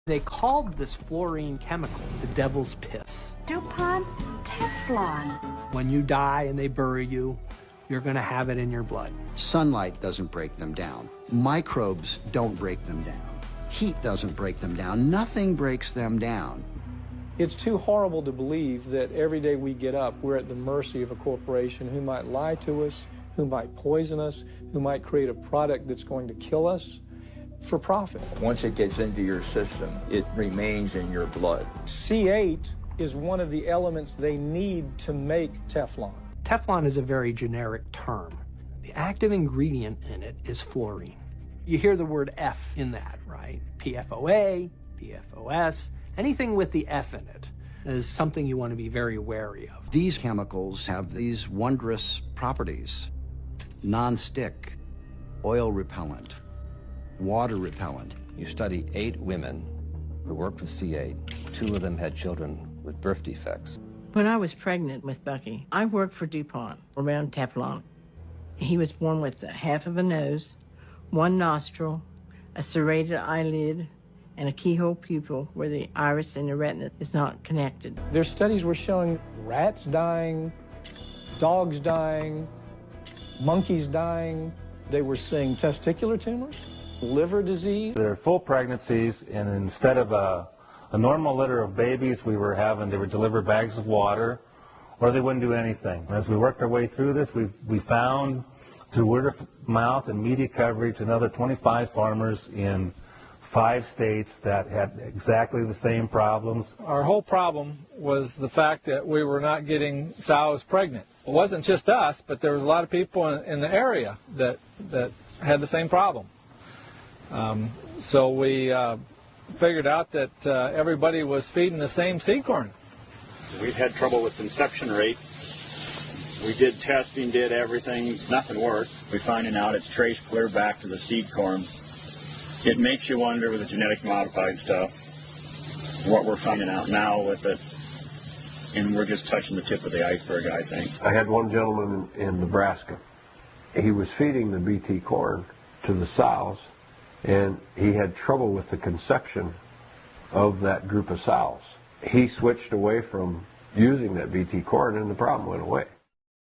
They called this fluorine chemical the devil's piss. DuPont Teflon. When you die and they bury you, you're going to have it in your blood. Sunlight doesn't break them down. Microbes don't break them down. Heat doesn't break them down. Nothing breaks them down. It's too horrible to believe that every day we get up, we're at the mercy of a corporation who might lie to us, who might poison us, who might create a product that's going to kill us for profit. Once it gets into your system, it remains in your blood. C8 is one of the elements they need to make Teflon. Teflon is a very generic term. The active ingredient in it is fluorine. You hear the word F in that, right? PFOA, PFOS, anything with the F in it is something you want to be very wary of. These chemicals have these wondrous properties: non-stick, oil repellent, water repellent. You study 8 women who worked with C8. 2 of them had children with birth defects. When I was pregnant with Bucky, I worked for DuPont around Teflon. He was born with half of a nose, 1 nostril, a serrated eyelid, and a keyhole pupil where the iris and the retina is not connected. Their studies were showing rats dying, dogs dying, monkeys dying. They were seeing testicular tumors, liver disease. They're full pregnancies, and instead of a normal litter of babies, they would deliver bags of water, or they wouldn't do anything. As we worked our way through this, we found, through word of mouth and media coverage, another 25 farmers in 5 states that had exactly the same problems. Our whole problem was the fact that we were not getting sows pregnant. It wasn't just us, but there was a lot of people in the area that had the same problem. So we figured out that everybody was feeding the same seed corn. We've had trouble with conception rate. We did testing, did everything, nothing worked. We're finding out it's traced clear back to the seed corn. It makes you wonder with the genetic modified stuff what we're finding out now with it, and we're just touching the tip of the iceberg, I think. I had one gentleman in Nebraska. He was feeding the BT corn to the sows, and he had trouble with the conception of that group of sows. He switched away from using that BT corn, and the problem went away.